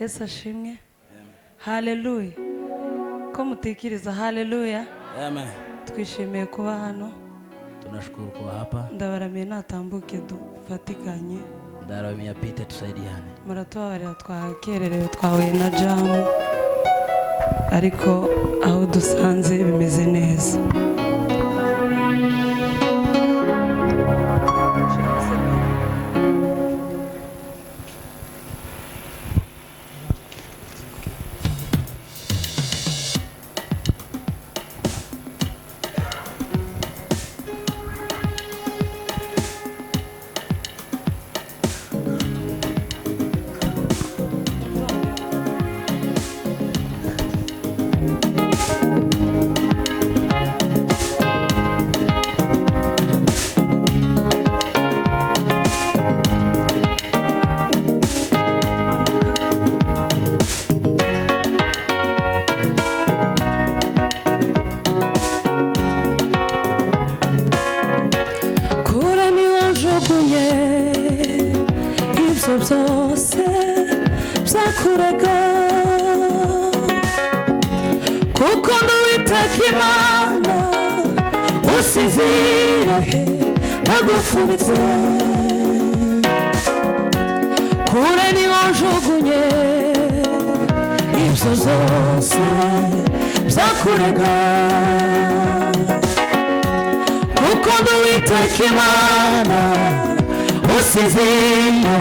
Yesu ashimwe. Haleluya. Ko mutikiriza haleluya. Amen. Twishimiye kuba hano. Tunashukuru kwa hapa. Ndabaramiye natambuke dufatikanye. Ndabaramiye apite tusaidiane. Muratubabarira twakererewe twahuye na jamu. Ariko aho dusanze bimeze neza. Byose byakurega kuko nduwiteka Imana usizira nagufubitse kure niwo njugunye ibyo byose byakurega kuko nduwiteka Imana usizira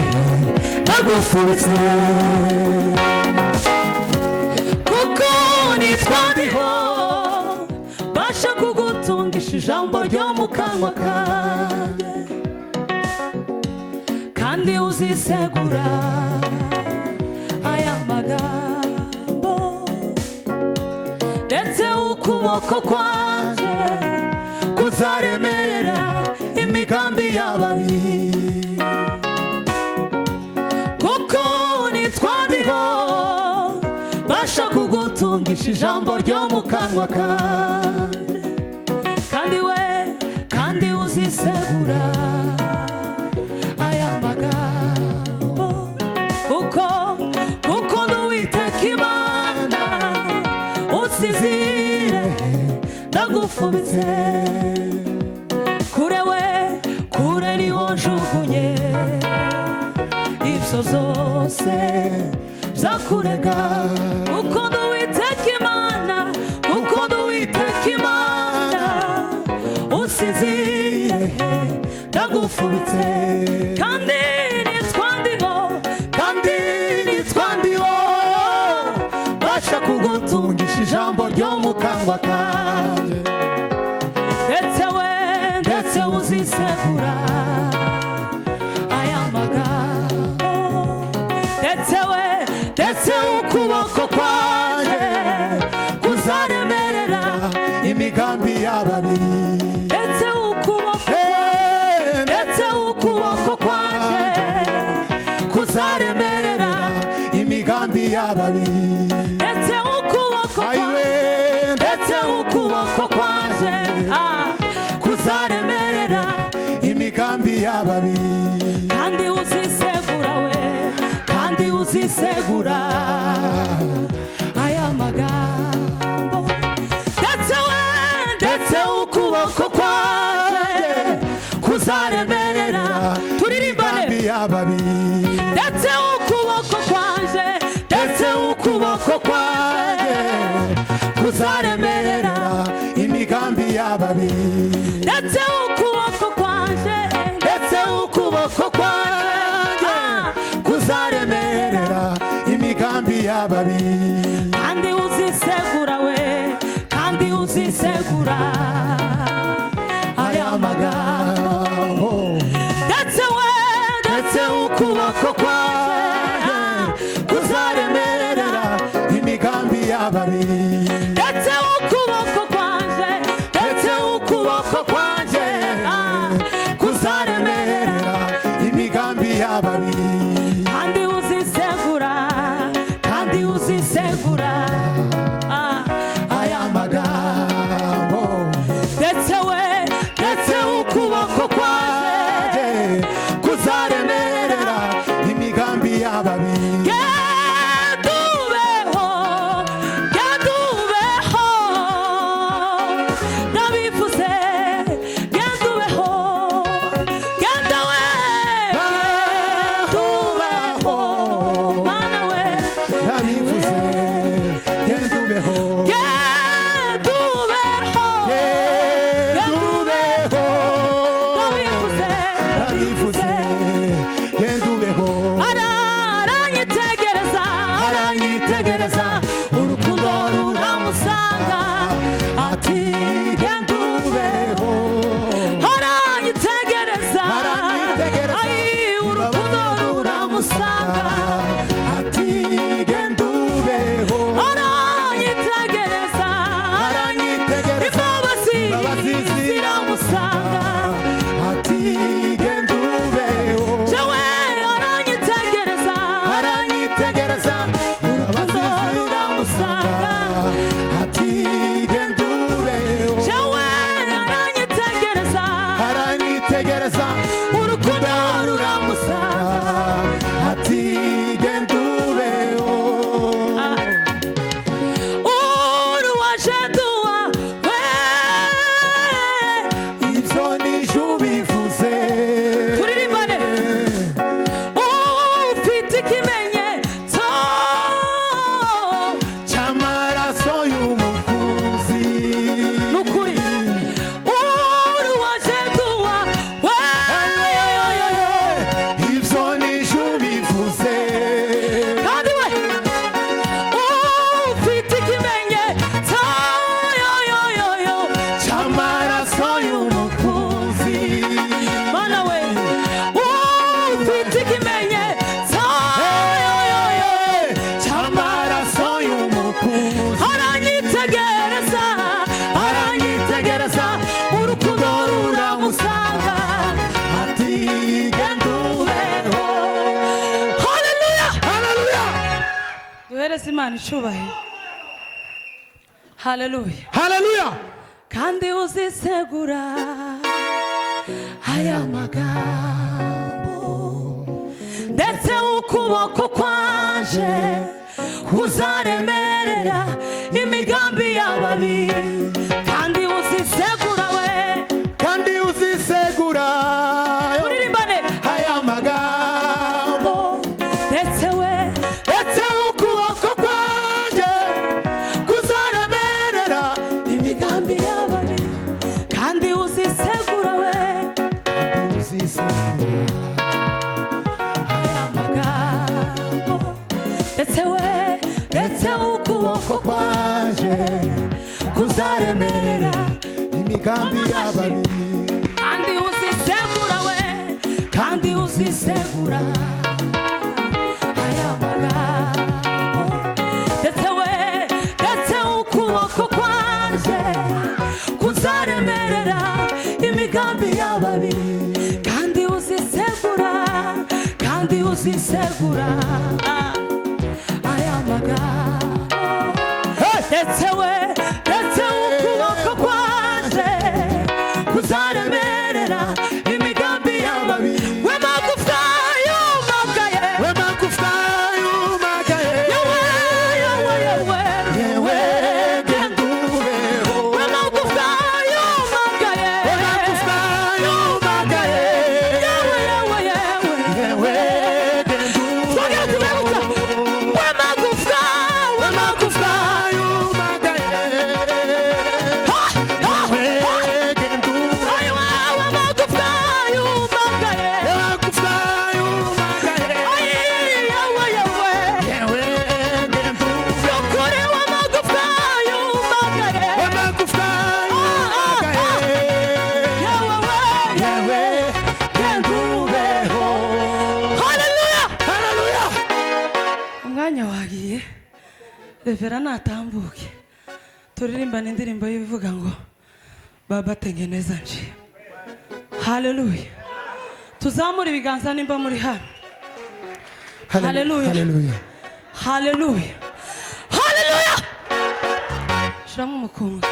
nagufubitse kuko nitwandiho basha kugutungisha ijambo ryo mu kanwa kanjye kandi uzisegura aya magambo ndetse ukuboko kwanjye kuzaremerera imigambi y'ababi basha kugutungisha ijambo ryo mu kanwa kanjye kandi uzisegura aya magambo kuko nduwiteka Imana usizire ndagufubitse kure niwo njugunye ibyo byose byakurega kuko nduwiteka Imana usizire ndagufubitse kandi nitwandiho basha kugutungisha ijambo ryo mu kanwa kanjye ndetse uzisegura aya magambo ndetse ukuboko kwanjye kuzaremerera imigambi y'ababi ndetse ukuboko kwanjye kuzaremerera imigambi y'ababi ndetse ukuboko kwanjye kuzaremerera imigambi y'ababi kandi uzisegura aya magambo ndetse ukuboko kwanjye kuzaremerera turirimbane ndetse ukuboko kwanjye kuzaremerera imigambi y'ababi ndetse ukuboko kwanjye kuzaremerera imigambi y'ababi kandi uzisegura aya magambo ndetse ukuboko kwanjye kuzaremerera imigambi y'ababi ndetse ukuboko kwanjye kuzaremerera imigambi y'ababi kandi uzisegura aya magambo ndetse ukuboko kwanjye kuzaremerera imigambi y'ababi duhereze Imana icyubahiro. Haleluya. Haleluya. Kandi uzisegura aya magambo, ndetse ukuboko kwanje kuzaremerera imigambi y'ababi. Kandi uzisegura we, kandi uzisegura uririmbane aya magambo, ndetse ukuboko kwanje kuzaremerera imigambi y'ababi. Kandi uzisegura we, uzisegura aya magambo, ndetse ukuboko kwanje kuzaremerera imigambi y'ababi. kandi uzisegura we, kandi uzisegura aya magambo, ndetse ukuboko kwanje kuzaremerera imigambi y'ababi. Kandi uzisegura aya magambo, ndetse ukuboko kwanje kuzaremerera imigambi y'ababi. We magufa yumagaye, We magufa yumagaye, yewe gendubeho. we magufa yumagaye, We magufa yumagaye, yewe yewe twongera tubebuka. We magufa yumagaye, umwanya wagiye, Revera natambuke turirimbana indirimbo y'ibivuga ngo baba tengeneza nje. Haleluya. Tuzamura ibiganza nimba muri hano. Haleluya. Haleluya. Haleluya. Haleluya. Shiramo umukunga.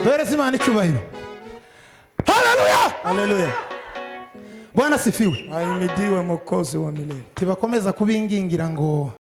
Duhereze Imana icyubahiro. Haleluya. Haleluya. Bwana sifiwe. Ahimidiwe Mwokozi wa milele. Tibakomeza kubingingira ngo